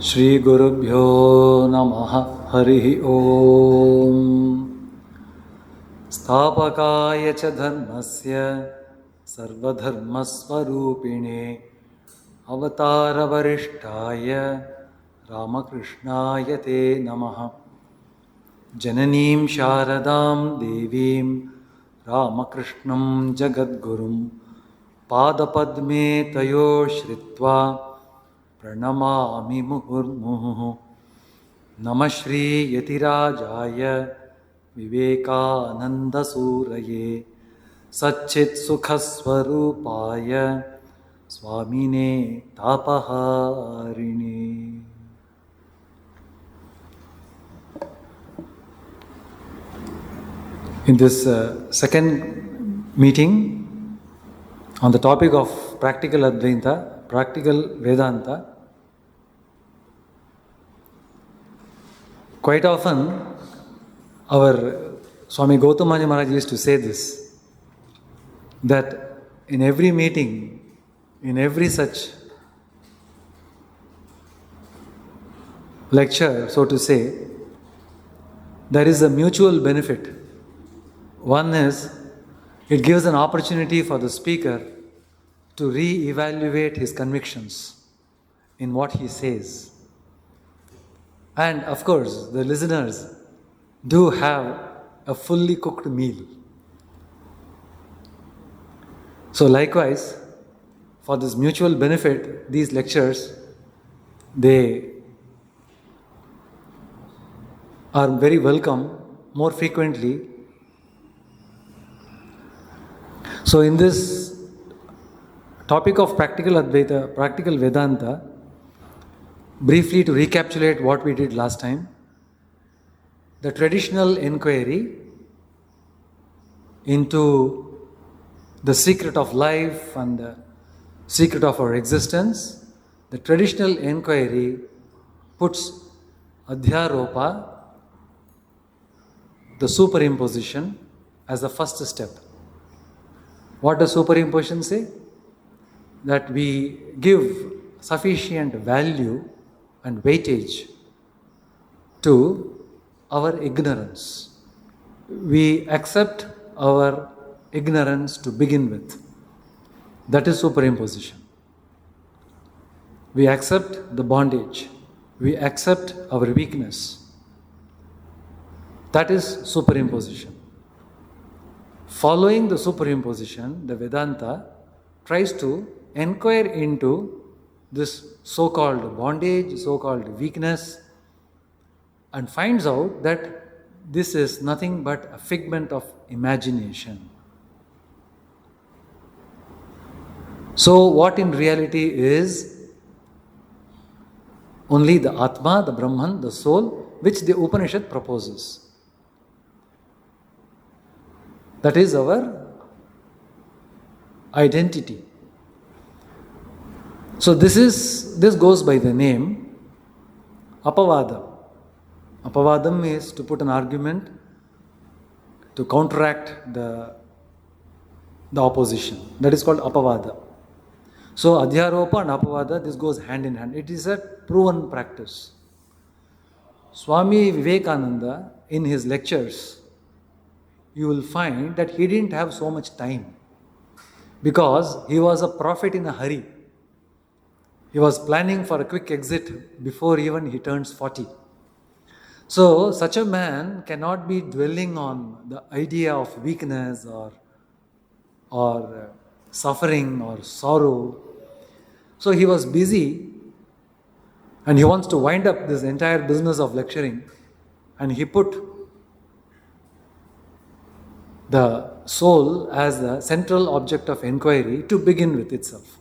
Shri Gurubhyo Namaha Harihi Om Sthapakaya cha dharmasya sarvadharmasvarupine avatara varishtaya Ramakrishna-ya te namaha Jananim Sharadam Devim Ramakrishnam Jagadgurum Padapadme Tayo Shritva Pranamami Muhurmuhu Namah Shri Yatirajaya Vivekananda Suraye Satchit Sukhaswarupaya Swamine Tapaharine. In this second meeting on the topic of practical Advaita, practical Vedanta, quite often our Swami Gautamani Maharaj used to say this, that in every meeting, in every such lecture, so to say, there is a mutual benefit. One is, it gives an opportunity for the speaker to re-evaluate his convictions in what he says. And of course, the listeners do have a fully cooked meal. So likewise, for this mutual benefit, these lectures, they are very welcome more frequently. So in this topic of practical Advaita, practical Vedanta, briefly to recapitulate what we did last time, the traditional inquiry into the secret of life and the secret of our existence, the traditional inquiry puts adhyaropa, the superimposition, as the first step. What does superimposition say? That we give sufficient value and weightage to our ignorance. We accept our ignorance to begin with. That is superimposition. We accept the bondage. We accept our weakness. That is superimposition. Following the superimposition, the Vedanta tries to inquire into this so-called bondage, so-called weakness, and finds out that this is nothing but a figment of imagination. So what in reality is only the Atma, the Brahman, the soul, which the Upanishad proposes. That is our identity. So this goes by the name Apavada. Apavadam is to put an argument to counteract the opposition. That is called Apavada. So Adhyaropa and Apavada, this goes hand in hand. It is a proven practice. Swami Vivekananda, in his lectures, you will find that he didn't have so much time because he was a prophet in a hurry. He was planning for a quick exit before even he turns 40. So such a man cannot be dwelling on the idea of weakness or suffering or sorrow. So he was busy and he wants to wind up this entire business of lecturing, and he put the soul as the central object of inquiry to begin with itself.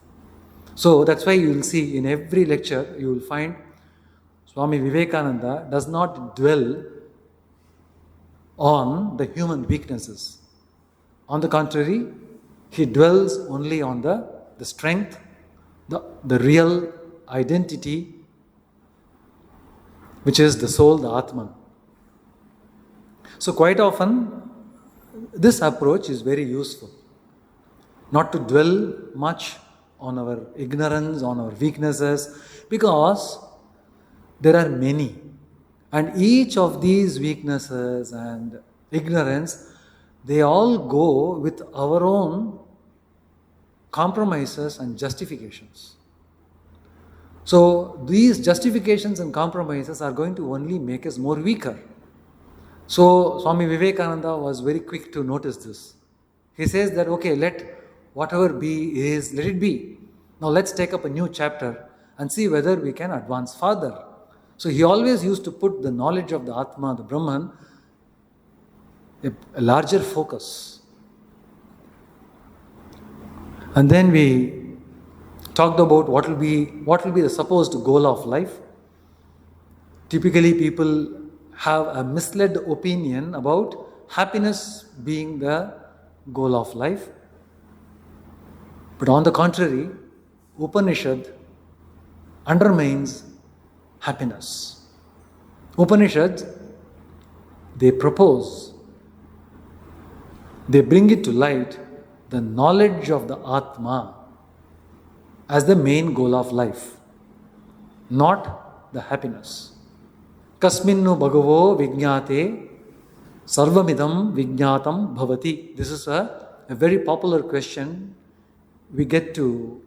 So that's why you will see in every lecture, you will find Swami Vivekananda does not dwell on the human weaknesses. On the contrary, he dwells only on the strength, the real identity, which is the soul, the Atman. So quite often, this approach is very useful. Not to dwell much on our ignorance, on our weaknesses, because there are many. And each of these weaknesses and ignorance, they all go with our own compromises and justifications. So these justifications and compromises are going to only make us more weaker. So Swami Vivekananda was very quick to notice this. He says that, okay, let whatever be is, let it be. Now let's take up a new chapter and see whether we can advance further. So he always used to put the knowledge of the Atma, the Brahman, a larger focus. And then we talked about what will be the supposed goal of life. Typically people have a misled opinion about happiness being the goal of life. But on the contrary, Upanishad undermines happiness. Upanishads, they propose, they bring it to light, the knowledge of the Atma as the main goal of life, not the happiness. Kasminnu bhagavo vijñāte sarvamidam vijñātam bhavati. This is a very popular question we get to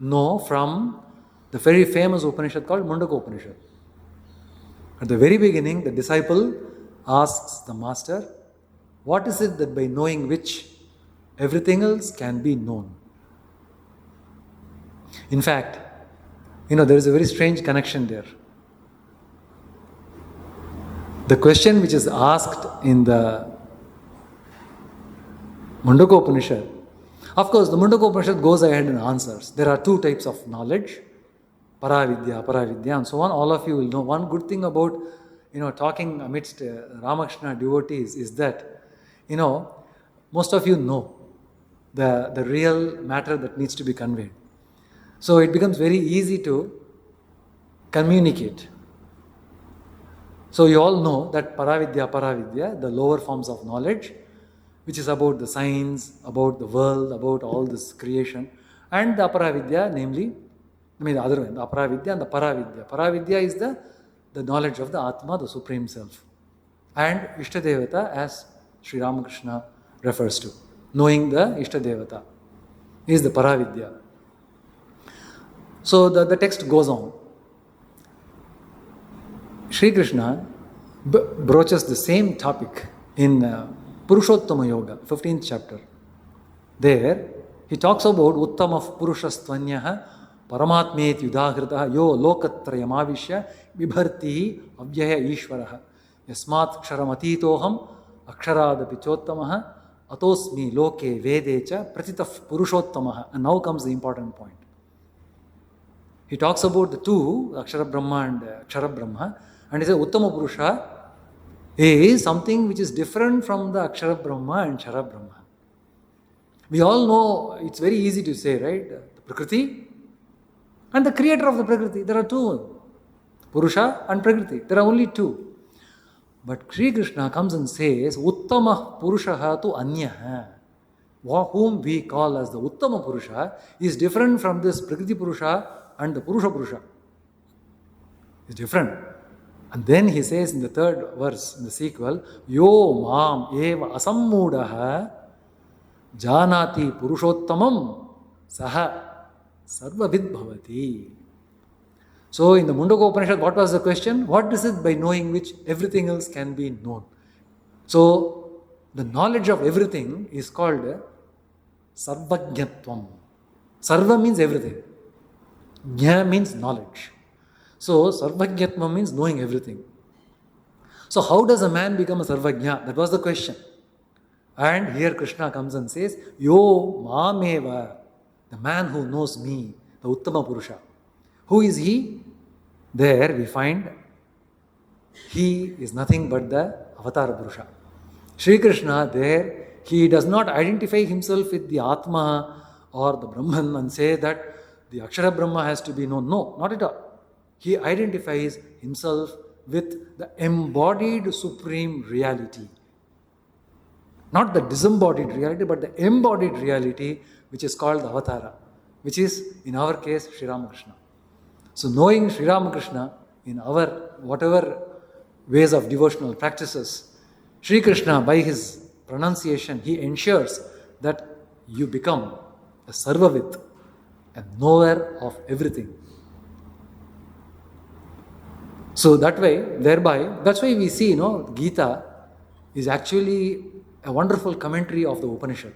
know from the very famous Upanishad called Mundaka Upanishad. At the very beginning, the disciple asks the master, what is it that by knowing which everything else can be known? In fact, there is a very strange connection there. The question which is asked in the Mundaka Upanishad, of course, the Mundaka Upanishad goes ahead and answers. There are two types of knowledge, paravidya, aparavidya, and so on. All of you will know. One good thing about, talking amidst Ramakrishna devotees is that, most of you know the real matter that needs to be conveyed. So it becomes very easy to communicate. So you all know that paravidya, aparavidya, the lower forms of knowledge, which is about the science, about the world, about all this creation, and the aparavidya, namely, the other one, the aparavidya and the paravidya. Paravidya is the knowledge of the Atma, the Supreme Self. And Ishtadevata, as Sri Ramakrishna refers to. Knowing the Ishtadevata is the paravidya. So the text goes on. Sri Krishna broaches the same topic in Purushottama Yoga, 15th chapter. There, he talks about Uttamah Purushastvanyah Paramatmet Yudhahritaha Yo Lokatrayamavishya Vibhartihi Avyaya Ishvaraha Yasmat Ksharamatoham Aksharadapi Chottamaha Atosmi Loke Vedecha Pratitaf Purushottamaha. And now comes the important point. He talks about the two, Akshara Brahma and Akshara Brahma, and he says Uttama Purusha is something which is different from the Akshara Brahma and Kshara Brahma. We all know, it's very easy to say, right? The Prakriti and the creator of the Prakriti. There are two. Purusha and Prakriti. There are only two. But Sri Krishna comes and says, Uttamah Purushaha tu Anyaha. Whom we call as the Uttama Purusha is different from this Prakriti Purusha and the Purusha Purusha. It's different. And then he says in the third verse, in the sequel, Yo mam eva asammudaha janati purushottamam saha sarvavid bhavati. So in the Mundaka Upanishad, what was the question? What is it by knowing which everything else can be known? So the knowledge of everything is called sarvajñatvam. Sarva means everything. Jna means knowledge. So sarvajñatvam means knowing everything. So how does a man become a sarvajña? That was the question. And here Krishna comes and says, Yo mameva, the man who knows me, the Uttama Purusha. Who is he? There we find he is nothing but the Avatara Purusha. Sri Krishna there, he does not identify himself with the Atma or the Brahman and say that the Akshara Brahma has to be known. No, not at all. He identifies himself with the embodied supreme reality. Not the disembodied reality, but the embodied reality, which is called the Avatara, which is, in our case, Sri Ramakrishna. So knowing Sri Ramakrishna in our whatever ways of devotional practices, Sri Krishna, by his pronunciation, he ensures that you become a sarvavid, a knower of everything. So that way, thereby, that's why we see, Gita is actually a wonderful commentary of the Upanishad.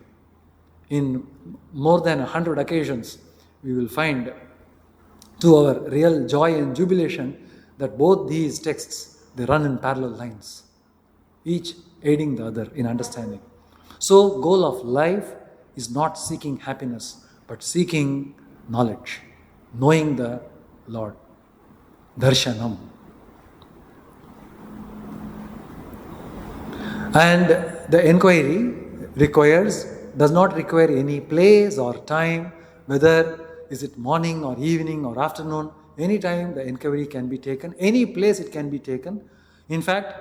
In more than 100 occasions, we will find, to our real joy and jubilation, that both these texts, they run in parallel lines, each aiding the other in understanding. So, goal of life is not seeking happiness, but seeking knowledge, knowing the Lord. Darshanam. And the inquiry does not require any place or time, whether is it morning or evening or afternoon. Any time the inquiry can be taken, any place it can be taken. In fact,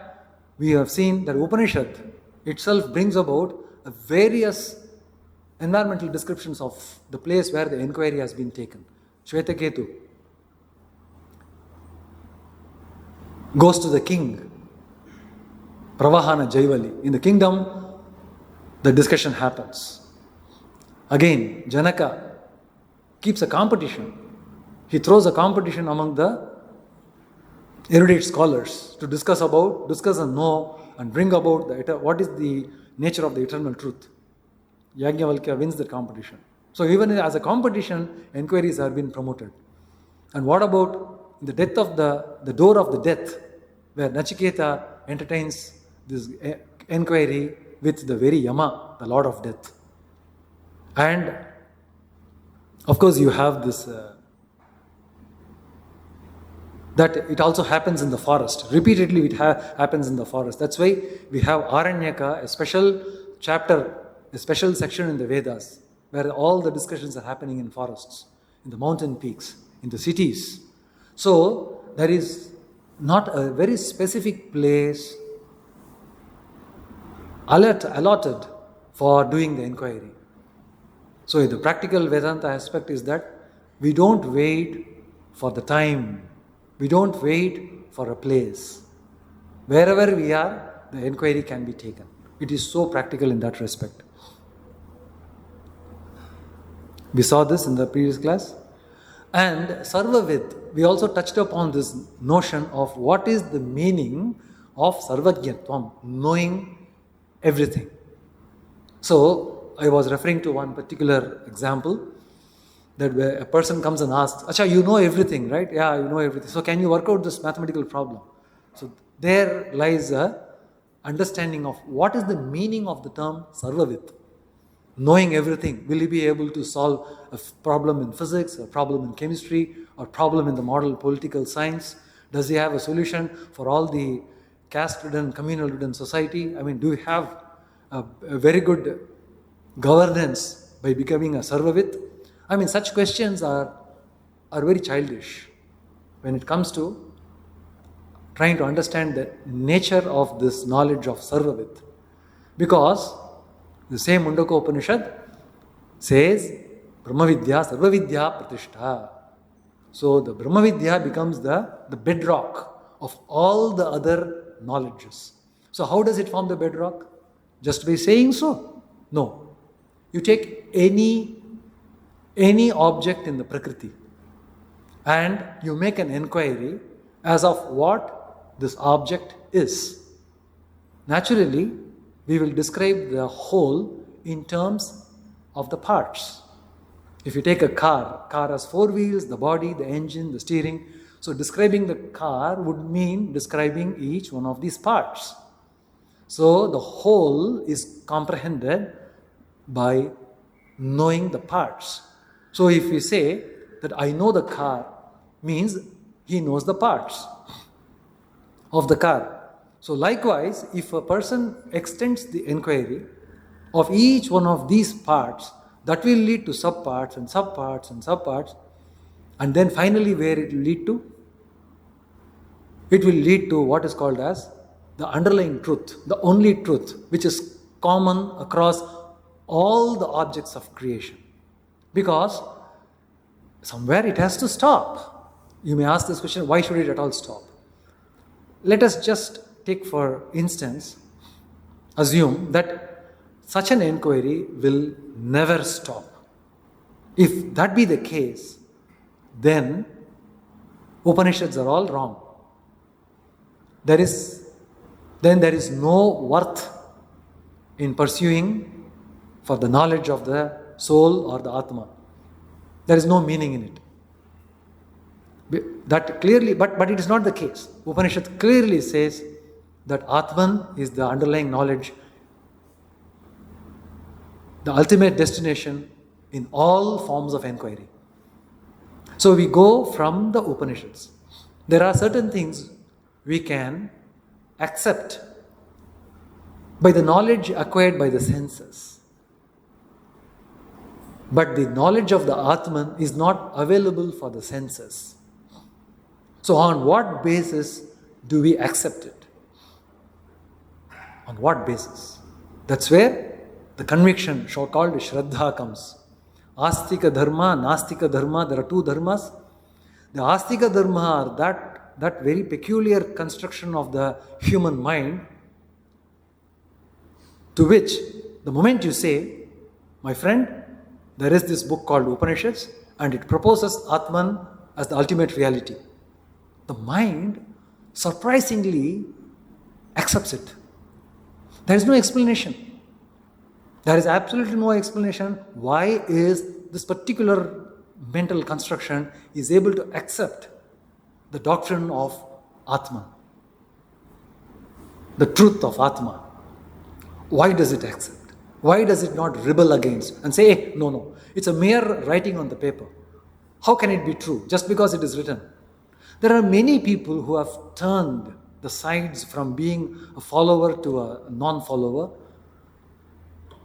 we have seen that Upanishad itself brings about various environmental descriptions of the place where the inquiry has been taken. Shvetaketu goes to the king, Pravahana Jaivali. In the kingdom, the discussion happens. Again, Janaka keeps a competition. He throws a competition among the erudite scholars to discuss and know and bring about what is the nature of the eternal truth. Yajnavalkya wins the competition. So even as a competition, inquiries have been promoted. And what about the death of the door of the death, where Nachiketa entertains this inquiry with the very Yama, the Lord of Death. And of course you have this, that it also happens in the forest. Repeatedly it happens in the forest. That's why we have Aranyaka, a special chapter, a special section in the Vedas, where all the discussions are happening in forests, in the mountain peaks, in the cities. So there is not a very specific place allotted for doing the inquiry. So the practical Vedanta aspect is that we don't wait for the time. We don't wait for a place. Wherever we are, the inquiry can be taken. It is so practical in that respect. We saw this in the previous class. And Sarvavid, we also touched upon this notion of what is the meaning of Sarvajñatvam, knowing everything. So, I was referring to one particular example, that where a person comes and asks, Acha, you know everything, right? Yeah, you know everything. So, can you work out this mathematical problem? So, there lies a understanding of what is the meaning of the term Sarvavid. Knowing everything. Will he be able to solve a problem in physics, a problem in chemistry, or problem in the model political science? Does he have a solution for all the caste-ridden, communal-ridden society? I mean, do we have a very good governance by becoming a Sarvavit? I mean, such questions are very childish when it comes to trying to understand the nature of this knowledge of Sarvavit. Because the same Mundaka Upanishad says, Brahmavidya, Sarvavidya Pratishtha. So the Brahmavidya becomes the bedrock of all the other knowledges. So how does it form the bedrock? Just by saying so? No. You take any object in the Prakriti and you make an inquiry as of what this object is. Naturally, we will describe the whole in terms of the parts. If you take a car has four wheels, the body, the engine, the steering. So describing the car would mean describing each one of these parts. So the whole is comprehended by knowing the parts. So if we say that I know the car, means he knows the parts of the car. So likewise, if a person extends the inquiry of each one of these parts, that will lead to subparts and subparts and subparts, and then finally where it will lead to? It will lead to what is called as the underlying truth, the only truth, which is common across all the objects of creation. Because somewhere it has to stop. You may ask this question, why should it at all stop? Let us just take for instance, assume that such an inquiry will never stop. If that be the case, then Upanishads are all wrong. Then there is no worth in pursuing for the knowledge of the soul or the Atma. There is no meaning in it. That clearly, but it is not the case. Upanishad clearly says that Atman is the underlying knowledge, the ultimate destination in all forms of inquiry. So we go from the Upanishads. There are certain things we can accept by the knowledge acquired by the senses. But the knowledge of the Atman is not available for the senses. So on what basis do we accept it? On what basis? That's where the conviction called Shraddha comes. Astika dharma, Nastika dharma, there are two dharmas. The Astika dharma are that very peculiar construction of the human mind to which the moment you say, my friend, there is this book called Upanishads and it proposes Atman as the ultimate reality. The mind surprisingly accepts it. There is no explanation. There is absolutely no explanation why is this particular mental construction is able to accept the doctrine of Atman, the truth of Atma. Why does it accept? Why does it not rebel against and say, hey, no, it's a mere writing on the paper. How can it be true just because it is written? There are many people who have turned the sides from being a follower to a non-follower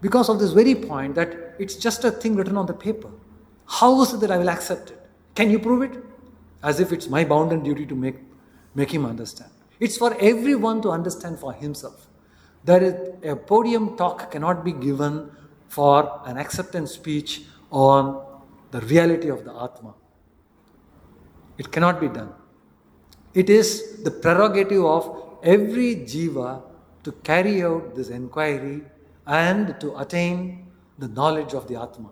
because of this very point that it's just a thing written on the paper. How is it that I will accept it? Can you prove it? As if it's my bounden duty to make him understand. It's for everyone to understand for himself. There is a podium talk cannot be given for an acceptance speech on the reality of the Atma. It cannot be done. It is the prerogative of every jiva to carry out this inquiry and to attain the knowledge of the Atma.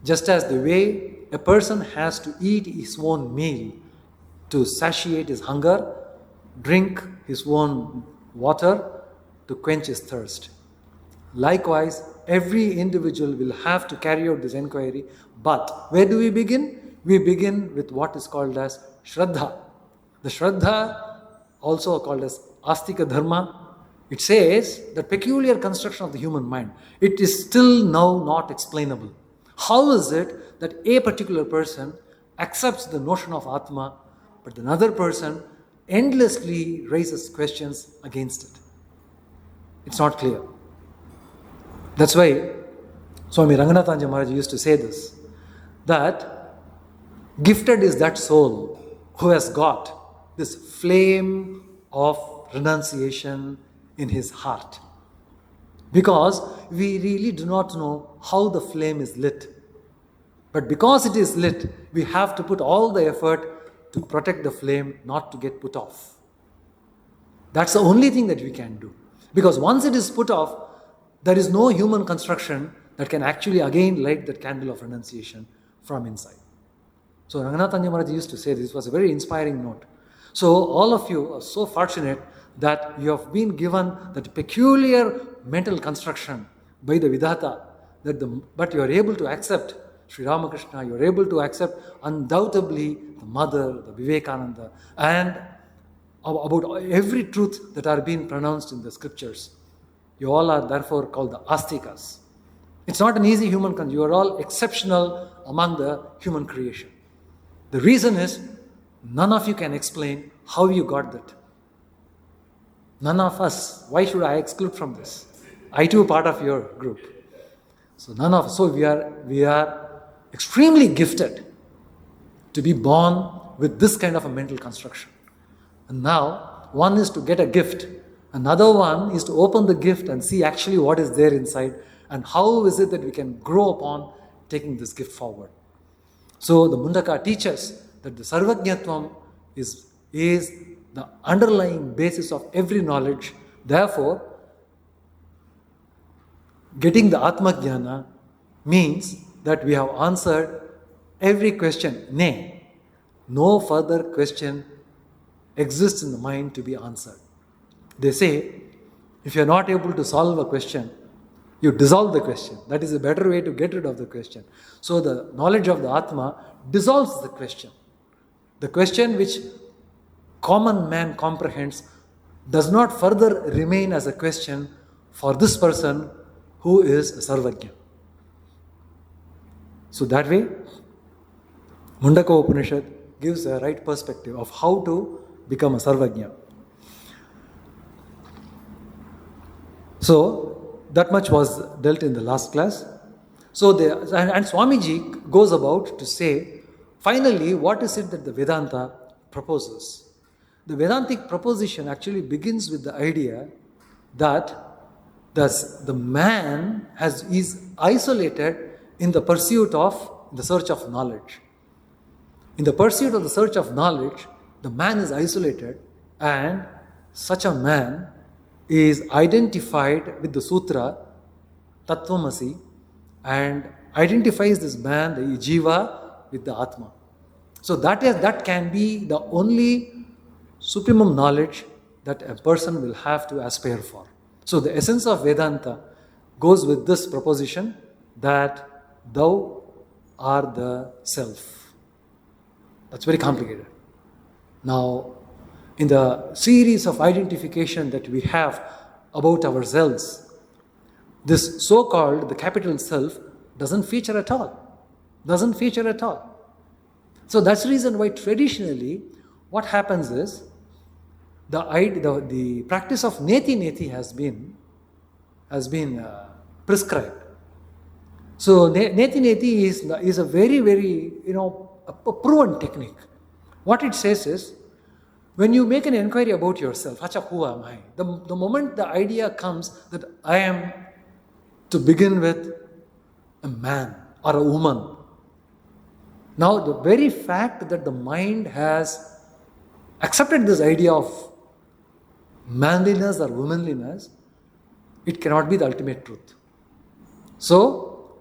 Just as the way a person has to eat his own meal to satiate his hunger, drink his own water to quench his thirst. Likewise, every individual will have to carry out this inquiry. But where do we begin? We begin with what is called as Shraddha. The Shraddha, also called as Astika Dharma, it says the peculiar construction of the human mind. It is still now not explainable. How is it that a particular person accepts the notion of Atma, but another person endlessly raises questions against it? It's not clear. That's why Swami Ranganathan Maharaj used to say this, that gifted is that soul who has got this flame of renunciation in his heart. Because we really do not know how the flame is lit. But because it is lit, we have to put all the effort to protect the flame not to get put off. That's the only thing that we can do. Because once it is put off, there is no human construction that can actually again light that candle of renunciation from inside. So Ranganathan Maharaj used to say this was a very inspiring note. So all of you are so fortunate that you have been given that peculiar mental construction by the Vedanta, but you are able to accept Sri Ramakrishna, you are able to accept undoubtedly the mother, the Vivekananda, and about every truth that are being pronounced in the scriptures. You all are therefore called the Astikas. It's not an easy human concept. You are all exceptional among the human creation. The reason is, none of you can explain how you got that. None of us. Why should I exclude from this? I too part of your group. So none of us. So we are extremely gifted to be born with this kind of a mental construction. And now, one is to get a gift. Another one is to open the gift and see actually what is there inside and how is it that we can grow upon taking this gift forward. So the Mundaka teaches that the Sarvajñatvam is the underlying basis of every knowledge. Therefore, getting the Atmajnana means that we have answered every question. Nay, no further question exists in the mind to be answered. They say, if you are not able to solve a question, you dissolve the question. That is a better way to get rid of the question. So the knowledge of the Atma dissolves the question. The question which common man comprehends does not further remain as a question for this person who is a Sarvajña. So that way, Mundaka Upanishad gives a right perspective of how to become a Sarvajña. So that much was dealt in the last class. So and Swamiji goes about to say, finally, what is it that the Vedanta proposes? The Vedantic proposition actually begins with the idea that the man is isolated in the pursuit of the search of knowledge. In the pursuit of the search of knowledge, the man is isolated, and such a man is identified with the sutra Tattvamasi and identifies this man, the Jiva, with the Atma. So that can be the only supremum knowledge that a person will have to aspire for. So the essence of Vedanta goes with this proposition that thou art the self. That's very complicated. Now, in the series of identification that we have about ourselves, this so-called the capital self doesn't feature at all. Doesn't feature at all. So that's the reason why traditionally what happens is the practice of neti has been prescribed. So neti is a very, very, a proven technique. What it says is, when you make an inquiry about yourself, Acha, who am I? The moment the idea comes that I am, to begin with, a man or a woman. Now, the very fact that the mind has accepted this idea of manliness or womanliness, it cannot be the ultimate truth. So,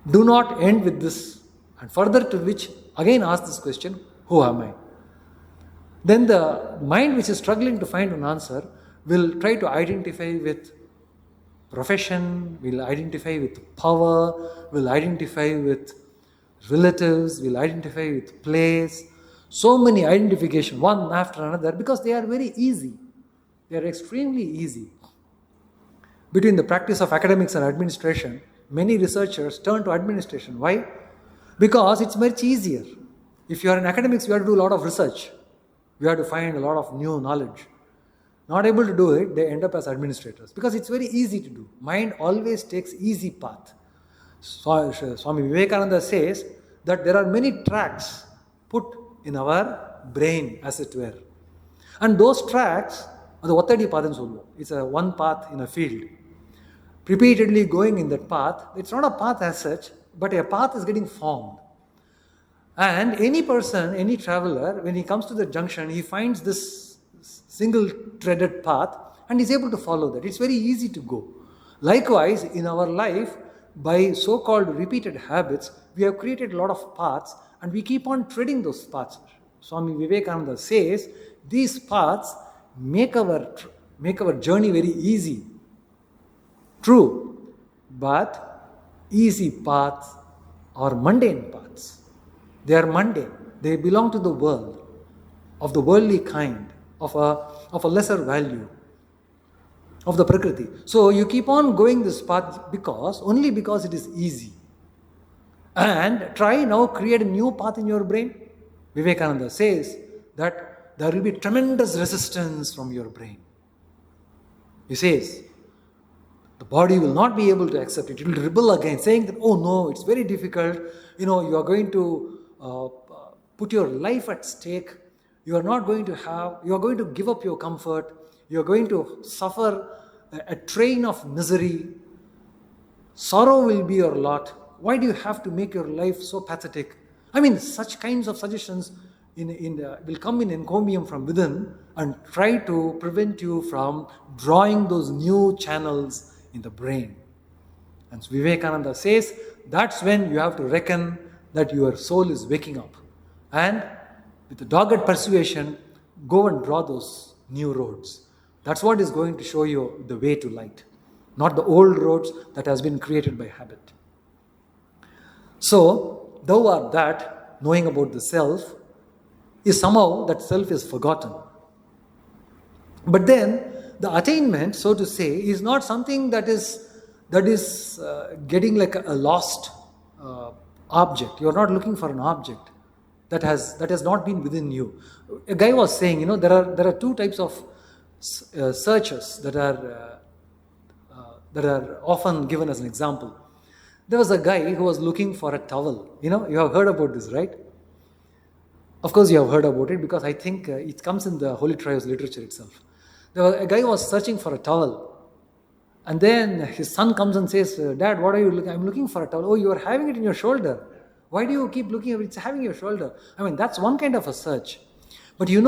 do not end with this, and further to which, again ask this question, who am I? Then the mind which is struggling to find an answer will try to identify with profession, will identify with power, will identify with relatives, will identify with place. So many identifications, one after another, because they are very easy. They are extremely easy. Between the practice of academics and administration, many researchers turn to administration. Why? Because it's much easier. If you are in academics, you have to do a lot of research. You have to find a lot of new knowledge. Not able to do it, they end up as administrators. Because it's very easy to do. Mind always takes easy path. Swami Vivekananda says that there are many tracks put in our brain, as it were. And those tracks are the Vattadi Padan Solvo. It's a one path in a field. Repeatedly going in that path, it's not a path as such, but a path is getting formed. And any person, any traveler, when he comes to the junction, he finds this single threaded path and is able to follow that. It's very easy to go. Likewise, in our life, by so-called repeated habits, we have created a lot of paths and we keep on treading those paths. Swami Vivekananda says, these paths make our journey very easy. True, but easy paths are mundane paths. They are mundane. They belong to the world, of the worldly kind, of a lesser value, of the Prakriti. So you keep on going this path only because it is easy. And try now create a new path in your brain. Vivekananda says that there will be tremendous resistance from your brain. He says, the body will not be able to accept it. It will rebel again, saying that, oh no, it's very difficult. You are going to put your life at stake. You are going to give up your comfort. You are going to suffer a train of misery. Sorrow will be your lot. Why do you have to make your life so pathetic? I mean, such kinds of suggestions will come in encomium from within and try to prevent you from drawing those new channels in the brain. And Vivekananda says that's when you have to reckon that your soul is waking up. And with a dogged persuasion, go and draw those new roads. That's what is going to show you the way to light, not the old roads that has been created by habit. So, thou art that, knowing about the self, is somehow that self is forgotten. But then, the attainment, so to say, is not something that is getting like a lost object. You are not looking for an object that has not been within you. A guy was saying, there are two types of searches that are often given as an example. There was a guy who was looking for a towel. You have heard about this, right? Of course, you have heard about it because I think it comes in the Holy Trios literature itself. A guy was searching for a towel. And then his son comes and says, Dad, what are you looking? I'm looking for a towel. Oh, you are having it in your shoulder. Why do you keep looking at it? It's having your shoulder. I mean, that's one kind of a search. But we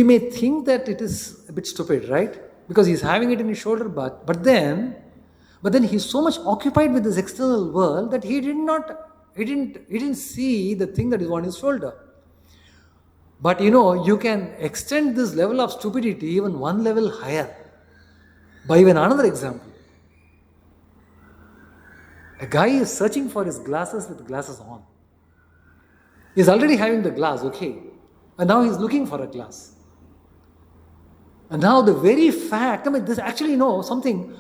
may think that it is a bit stupid, right? Because he's having it in his shoulder, but then he's so much occupied with this external world that he didn't see the thing that is on his shoulder. But you can extend this level of stupidity even one level higher by even another example. A guy is searching for his glasses with the glasses on. He's already having the glass, okay. And now he's looking for a glass. And now the very fact, this actually, something,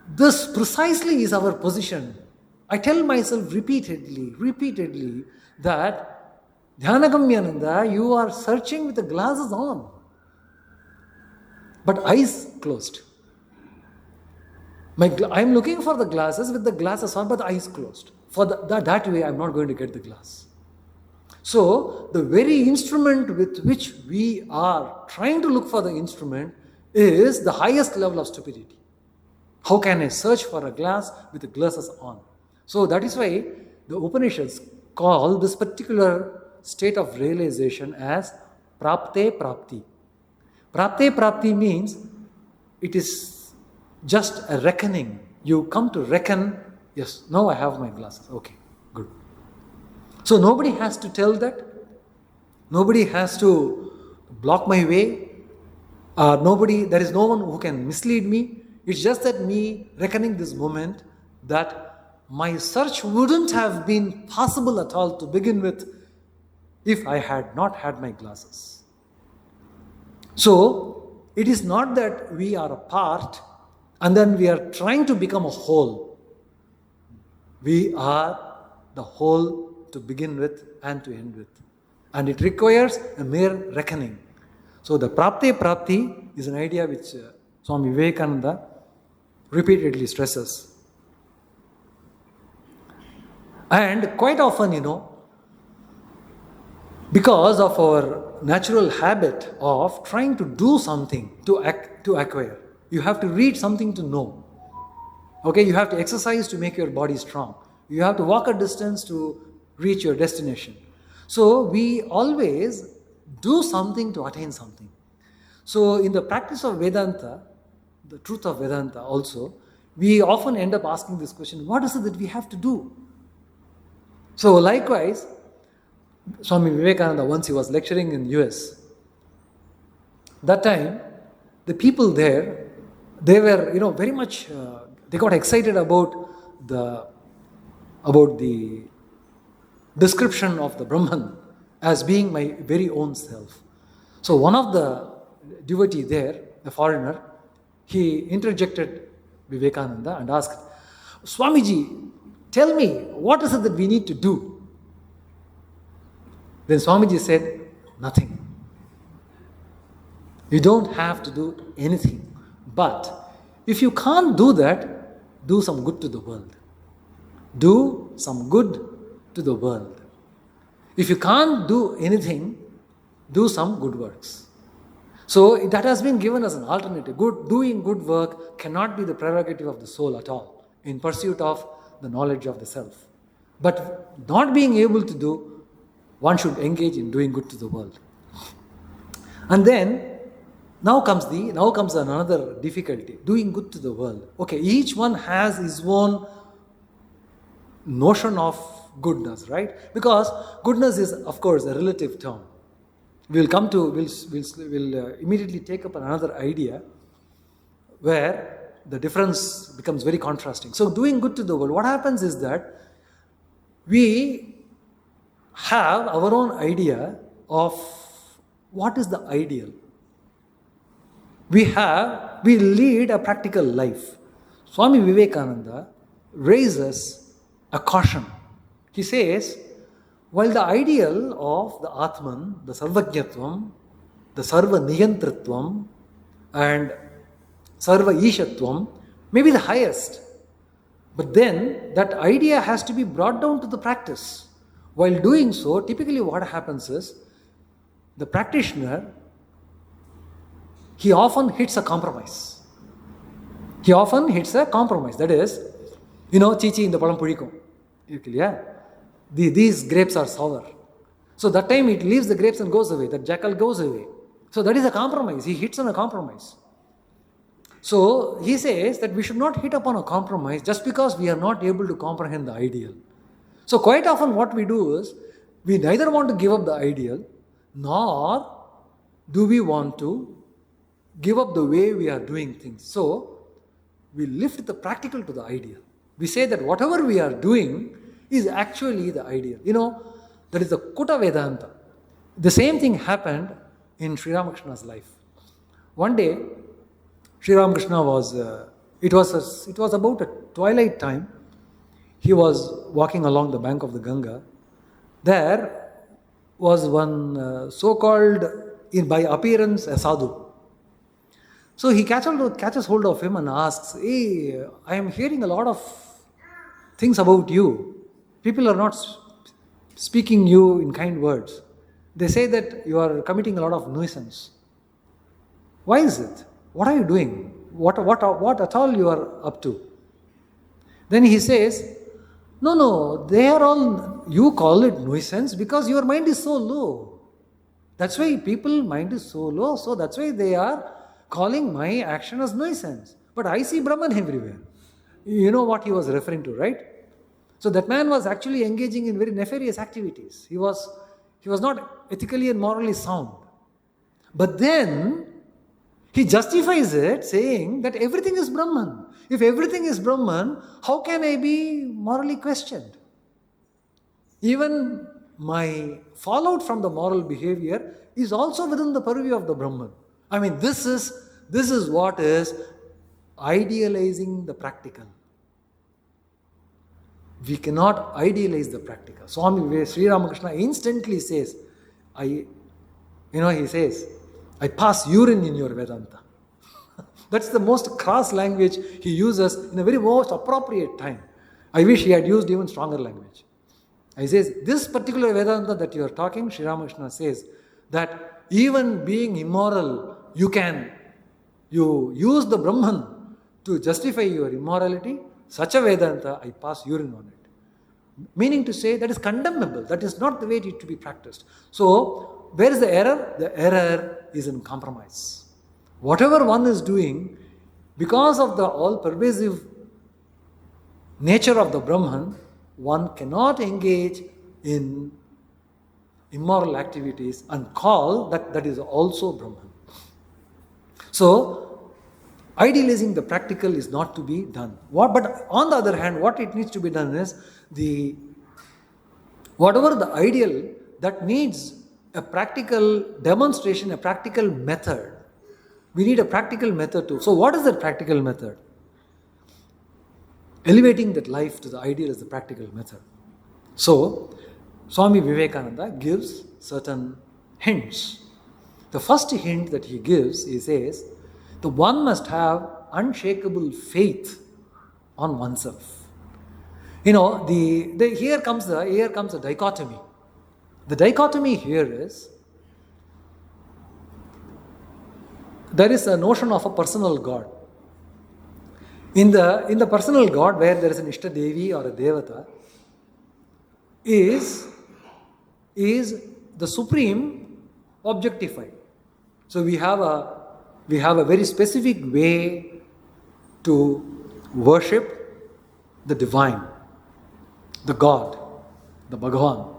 this precisely is our position. I tell myself repeatedly that Dhyanagamyananda, you are searching with the glasses on, but eyes closed. I'm looking for the glasses with the glasses on, but the eyes closed. For that way, I'm not going to get the glass. So, the very instrument with which we are trying to look for the instrument is the highest level of stupidity. How can I search for a glass with the glasses on? So, that is why the Upanishads call this particular state of realization as prti. Prti means it is just a reckoning. You come to reckon, yes, now I have my glasses. Okay, good. So nobody has to tell that. Nobody has to block my way. There is no one who can mislead me. It's just that me reckoning this moment that my search wouldn't have been possible at all to begin with if I had not had my glasses. So, it is not that we are a part and then we are trying to become a whole. We are the whole to begin with and to end with. And it requires a mere reckoning. So the prati is an idea which Swami Vivekananda repeatedly stresses. And quite often, because of our natural habit of trying to do something to acquire, you have to read something to know. Okay, you have to exercise to make your body strong. You have to walk a distance to reach your destination. So we always do something to attain something. So in the practice of Vedanta, the truth of Vedanta also, we often end up asking this question, what is it that we have to do? So likewise, Swami Vivekananda, once he was lecturing in US, that time, the people there, they were, very much, they got excited about the description of the Brahman as being my very own self. So one of the devotee there, a foreigner, he interjected Vivekananda and asked, Swamiji, tell me, what is it that we need to do? Then Swamiji said, nothing. You don't have to do anything. But if you can't do that, do some good to the world. Do some good to the world. If you can't do anything, do some good works. So that has been given as an alternative. Doing good work cannot be the prerogative of the soul at all in pursuit of the knowledge of the self. But not being able to do, one should engage in doing good to the world. And then, now comes another difficulty, doing good to the world. Okay, each one has his own notion of goodness, right? Because goodness is, of course, a relative term. We'll immediately take up another idea where the difference becomes very contrasting. So doing good to the world, what happens is that we have our own idea of what is the ideal. We lead a practical life. Swami Vivekananda raises a caution. He says, while the ideal of the Atman, the Sarvajnatvam, the Sarva Niyantritvam, and Sarva Ishatvam may be the highest, but then that idea has to be brought down to the practice. While doing so, typically what happens is, the practitioner, he often hits a compromise. That is, chichi in the palam purikum. These grapes are sour. So that time it leaves the grapes and goes away. That jackal goes away. So that is a compromise. He hits on a compromise. So he says that we should not hit upon a compromise just because we are not able to comprehend the ideal. So quite often what we do is, we neither want to give up the ideal, nor do we want to give up the way we are doing things. So we lift the practical to the ideal. We say that whatever we are doing is actually the ideal. That is the Kuta Vedanta. The same thing happened in Sri Ramakrishna's life. One day, Sri Ramakrishna it was about a twilight time. He was walking along the bank of the Ganga. There was one so-called, by appearance, a sadhu. So he catches hold of him and asks, "Hey, I am hearing a lot of things about you. People are not speaking you in kind words. They say that you are committing a lot of nuisance. Why is it? What are you doing? What at all you are up to?" Then he says, No, they are all, you call it nuisance because your mind is so low. That's why mind is so low, so that's why they are calling my action as nuisance. But I see Brahman everywhere. You know what he was referring to, right? So that man was actually engaging in very nefarious activities. He was not ethically and morally sound. But then he justifies it saying that everything is Brahman. If everything is Brahman, how can I be morally questioned? Even my fallout from the moral behavior is also within the purview of the Brahman. I mean, this is what is idealizing the practical. We cannot idealize the practical. Swami Sri Ramakrishna instantly says, he says, I pass urine in your Vedanta. That's the most crass language he uses in a very most appropriate time. I wish he had used even stronger language. He says, this particular Vedanta that you are talking, Sri Ramakrishna says that even being immoral, you use the Brahman to justify your immorality. Such a Vedanta, I pass urine on it. Meaning to say that is condemnable. That is not the way it to be practiced. So, where is the error? The error is in compromise. Whatever one is doing, because of the all-pervasive nature of the Brahman, one cannot engage in immoral activities and call that is also Brahman. So, idealizing the practical is not to be done. But on the other hand, what it needs to be done is whatever the ideal that needs a practical demonstration, a practical method. We need a practical method too. So what is that practical method? Elevating that life to the ideal is the practical method. So, Swami Vivekananda gives certain hints. The first hint that he gives, he says, the one must have unshakable faith on oneself. Here comes the dichotomy. The dichotomy here is, there is a notion of a personal God. In the personal God, where there is an Ishta Devi or a Devata, is the supreme objectified. So we have a very specific way to worship the divine, the God, the Bhagavan.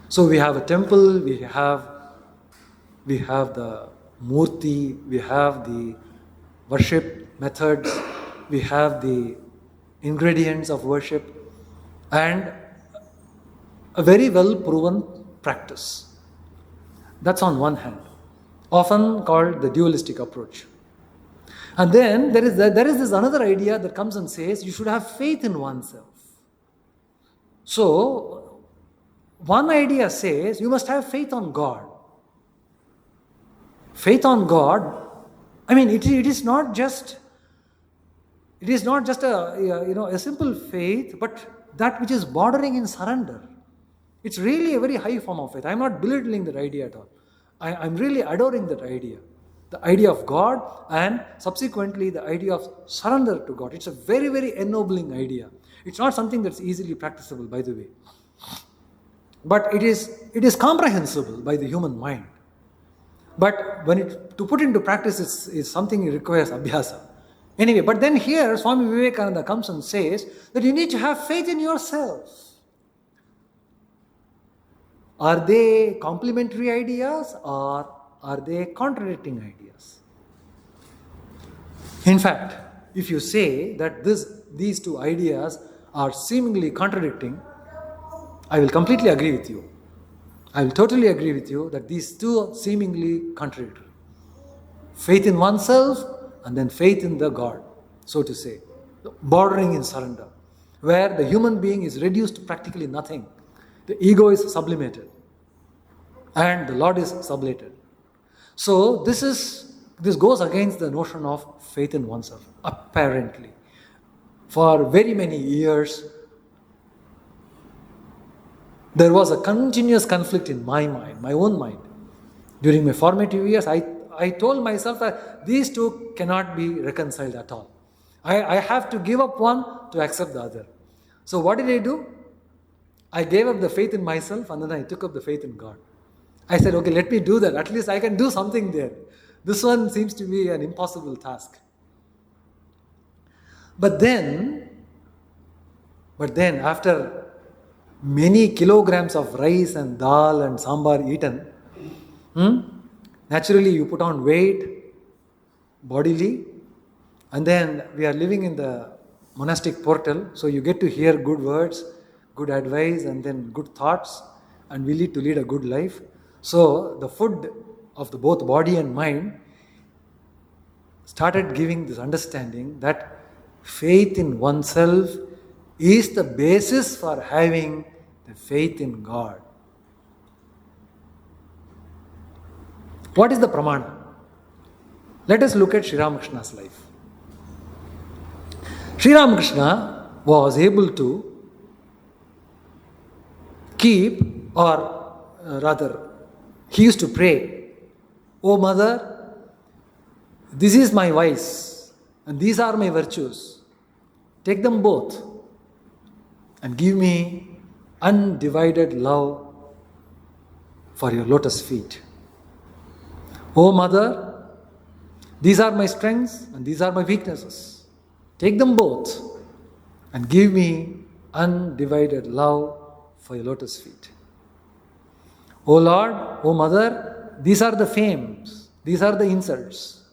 So we have a temple, we have the murti, we have the worship methods, we have the ingredients of worship, and a very well proven practice. That's on one hand, often called the dualistic approach. And then there is this another idea that comes and says you should have faith in oneself. So one idea says you must have faith on God. Faith on God, I mean, it is not just a simple faith, but that which is bordering in surrender. It's really a very high form of faith. I'm not belittling that idea at all. I'm really adoring that idea. The idea of God and subsequently the idea of surrender to God. It's a very, very ennobling idea. It's not something that's easily practicable, by the way. But it is comprehensible by the human mind. But to put into practice is something that requires abhyasa. Anyway, but then here Swami Vivekananda comes and says that you need to have faith in yourself. Are they complementary ideas or are they contradicting ideas? In fact, if you say that these two ideas are seemingly contradicting, I will completely agree with you. I will totally agree with you that these two are seemingly contradictory. Faith in oneself and then faith in the God, so to say, bordering in surrender, where the human being is reduced to practically nothing. The ego is sublimated and the Lord is sublated. So this goes against the notion of faith in oneself, apparently. For very many years, there was a continuous conflict in my mind, my own mind. During my formative years, I told myself that these two cannot be reconciled at all. I have to give up one to accept the other. So what did I do? I gave up the faith in myself and then I took up the faith in God. I said, okay, let me do that. At least I can do something there. This one seems to be an impossible task. But then after many kilograms of rice and dal and sambar eaten, naturally you put on weight bodily, and then we are living in the monastic portal, so you get to hear good words, good advice, and then good thoughts, and we need to lead a good life. So the food of both body and mind started giving this understanding that faith in oneself is the basis for having the faith in God. What is the pramana? Let us look at Sri Ramakrishna's life. Sri Ramakrishna was able to keep, or rather, he used to pray, "O Mother, this is my vice and these are my virtues. Take them both and give me undivided love for your lotus feet. O Mother, these are my strengths and these are my weaknesses. Take them both and give me undivided love for your lotus feet. O Lord, O Mother, these are the fames, these are the insults.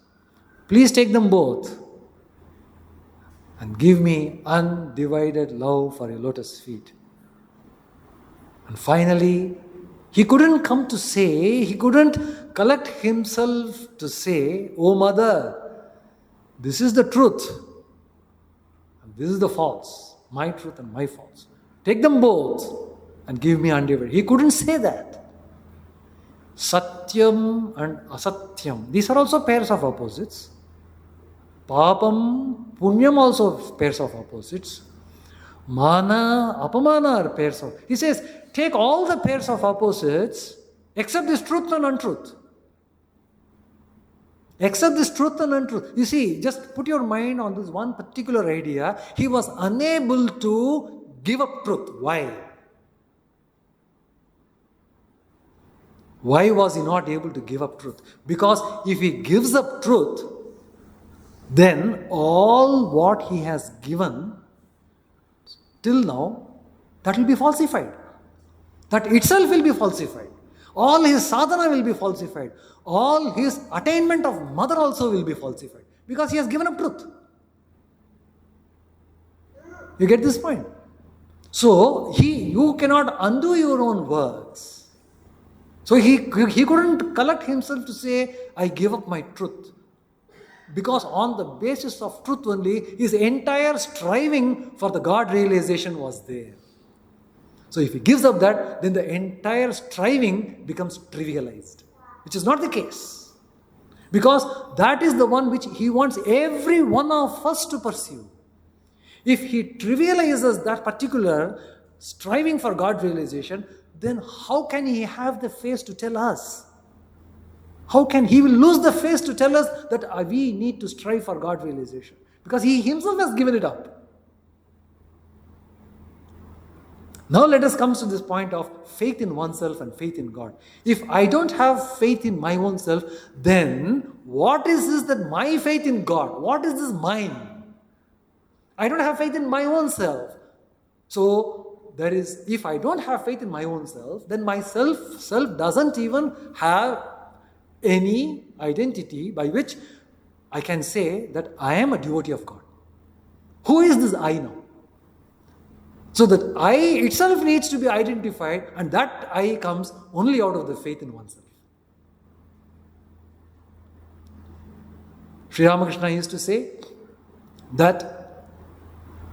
Please take them both and give me undivided love for your lotus feet." And finally, he couldn't collect himself to say, "O Mother, this is the truth and this is the false, my truth and my false. Take them both and give me undivided." He couldn't say that. Satyam and asatyam, these are also pairs of opposites. Papam, punyam also pairs of opposites. Mana, apamana are pairs of. He says, take all the pairs of opposites except this truth and untruth. Except this truth and untruth. You see, just put your mind on this one particular idea. He was unable to give up truth. Why? Why was he not able to give up truth? Because if he gives up truth, then all what he has given till now, that will be falsified. That itself will be falsified. All his sadhana will be falsified. All his attainment of mother also will be falsified. Because he has given up truth. You get this point? So, you cannot undo your own works. So, he couldn't collect himself to say, I give up my truth. Because on the basis of truth only, his entire striving for the God realization was there. So, if he gives up that, then the entire striving becomes trivialized, which is not the case. Because that is the one which he wants every one of us to pursue. If he trivializes that particular striving for God realization, then how can he have the face to tell us? How can he will lose the face to tell us that we need to strive for God realization? Because he himself has given it up. Now let us come to this point of faith in oneself and faith in God. If I don't have faith in my own self, then what is this that my faith in God? What is this mine? I don't have faith in my own self. So if I don't have faith in my own self, then my self doesn't even have any identity by which I can say that I am a devotee of God. Who is this I now? So that I itself needs to be identified, and that I comes only out of the faith in oneself. Sri Ramakrishna used to say that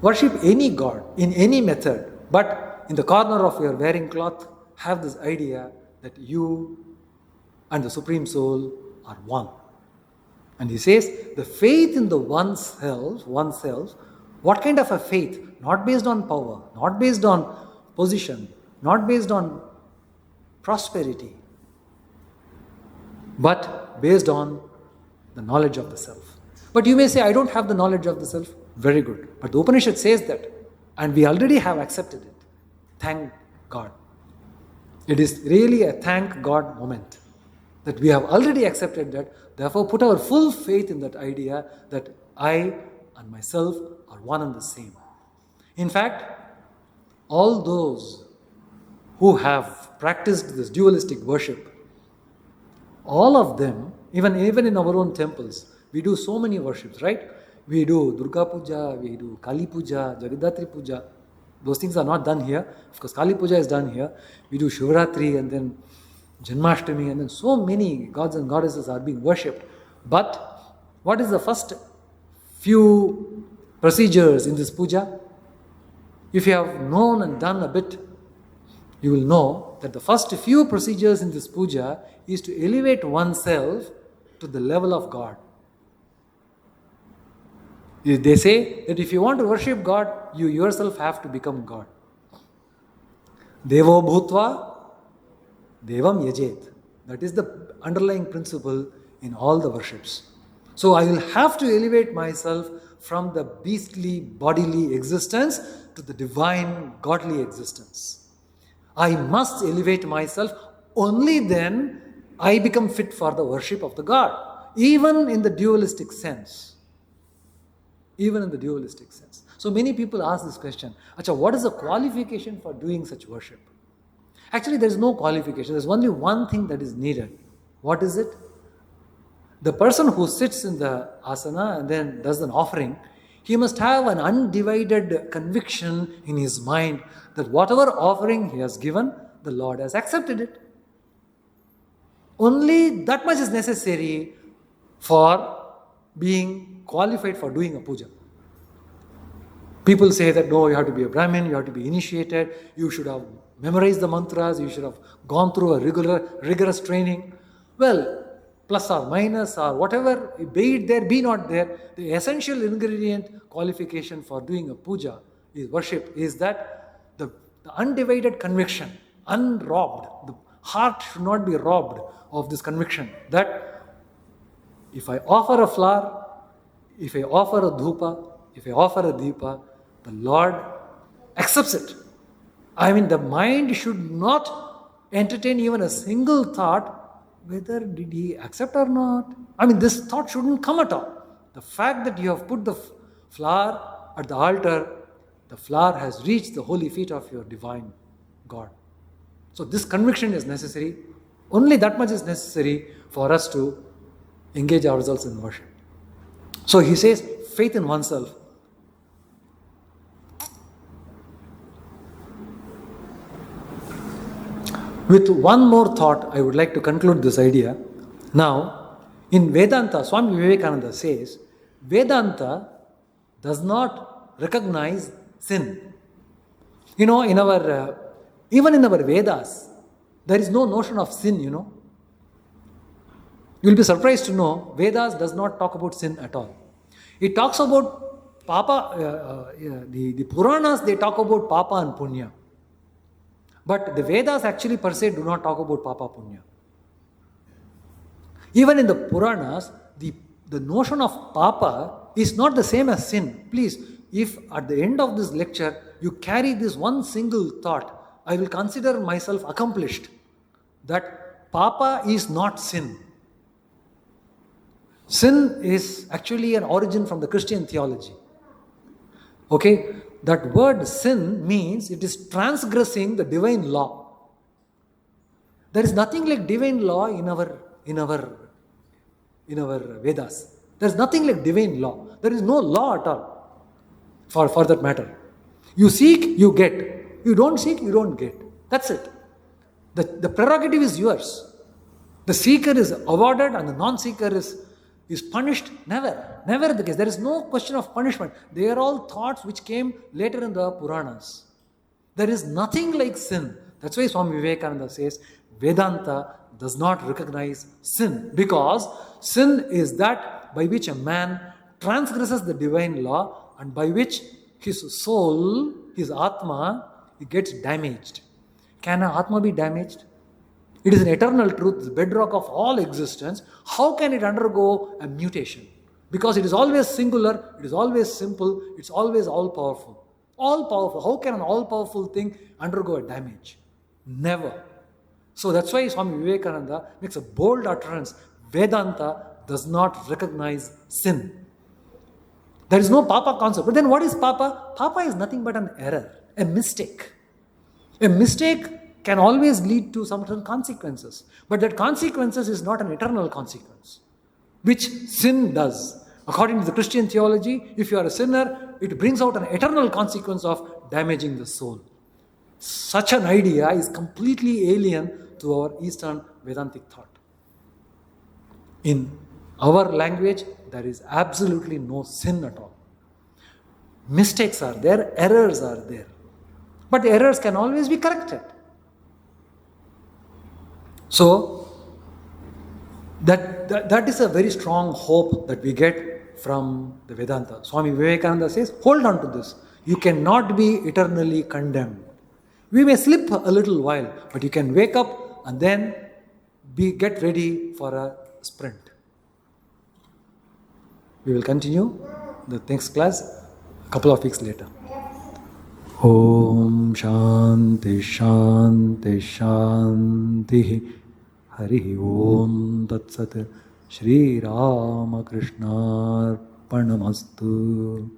worship any God in any method, but in the corner of your wearing cloth, have this idea that you and the Supreme Soul are one. And he says, the faith in the oneself, what kind of a faith? Not based on power, not based on position, not based on prosperity, but based on the knowledge of the self. But you may say, I don't have the knowledge of the self. Very good. But the Upanishad says that, and we already have accepted it. Thank God. It is really a thank God moment that we have already accepted that. Therefore, put our full faith in that idea that I and myself are one and the same. In fact, all those who have practiced this dualistic worship, all of them, even in our own temples, we do so many worships, right? We do Durga Puja, we do Kali Puja, Jagadhatri Puja. Those things are not done here. Of course, Kali Puja is done here. We do Shivratri and then Janmashtami, and then so many gods and goddesses are being worshipped. But what is the first few procedures in this puja? If you have known and done a bit, you will know that the first few procedures in this puja is to elevate oneself to the level of God. They say that if you want to worship God, you yourself have to become God. Devo bhutva devam yajet. That is the underlying principle in all the worships. So I will have to elevate myself from the beastly bodily existence to the divine godly existence. I must elevate myself, only then I become fit for the worship of the God, even in the dualistic sense. Even in the dualistic sense. So many people ask this question, Acha, what is the qualification for doing such worship? Actually, there is no qualification. There is only one thing that is needed. What is it? The person who sits in the asana and then does an offering, he must have an undivided conviction in his mind that whatever offering he has given, the Lord has accepted it. Only that much is necessary for being qualified for doing a puja. People say that no, you have to be a Brahmin, you have to be initiated, you should have memorized the mantras, you should have gone through a rigorous training. Well, plus or minus or whatever, be it there, be not there, the essential ingredient qualification for doing a puja, is worship, is that the undivided conviction, unrobbed, the heart should not be robbed of this conviction that if I offer a flower, if I offer a dhupa, if I offer a deepa, the Lord accepts it. I mean, the mind should not entertain even a single thought, whether did he accept or not. I mean, this thought shouldn't come at all. The fact that you have put the flower at the altar, the flower has reached the holy feet of your divine God. So this conviction is necessary. Only that much is necessary for us to engage ourselves in worship. So he says, faith in oneself. With one more thought, I would like to conclude this idea. Now, in Vedanta, Swami Vivekananda says, Vedanta does not recognize sin. You know, even in our Vedas, there is no notion of sin, you know. You will be surprised to know, Vedas does not talk about sin at all. It talks about the Puranas, they talk about Papa and Punya. But the Vedas actually per se do not talk about Papa Punya. Even in the Puranas, the notion of Papa is not the same as sin. Please, if at the end of this lecture, you carry this one single thought, I will consider myself accomplished. That Papa is not sin. Sin is actually an origin from the Christian theology. Okay? That word sin means it is transgressing the divine law. There is nothing like divine law in our Vedas. There is nothing like divine law. There is no law at all for that matter. You seek, you get. You don't seek, you don't get. That's it. The prerogative is yours. The seeker is awarded and the non-seeker is punished. Never the case. There is no question of punishment. They are all thoughts which came later in the Puranas. There is nothing like sin. That's why Swami Vivekananda says Vedanta does not recognize sin, because sin is that by which a man transgresses the divine law and by which his soul, his Atma, it gets damaged. Can an Atma be damaged? It is an eternal truth, the bedrock of all existence. How can it undergo a mutation? Because it is always singular, it is always simple, it's always all-powerful. All-powerful. How can an all-powerful thing undergo a damage? Never. So that's why Swami Vivekananda makes a bold utterance. Vedanta does not recognize sin. There is no Papa concept. But then what is Papa? Papa is nothing but an error, a mistake. A mistake can always lead to certain consequences. But that consequences is not an eternal consequence, which sin does. According to the Christian theology, if you are a sinner, it brings out an eternal consequence of damaging the soul. Such an idea is completely alien to our Eastern Vedantic thought. In our language, there is absolutely no sin at all. Mistakes are there, errors are there. But the errors can always be corrected. So, that is a very strong hope that we get from the Vedanta. Swami Vivekananda says, hold on to this. You cannot be eternally condemned. We may slip a little while, but you can wake up and then get ready for a sprint. We will continue the next class a couple of weeks later. Om Shanti Shanti Shanti Hari Om Tat Sat Sri Ramakrishna Arpanamastu.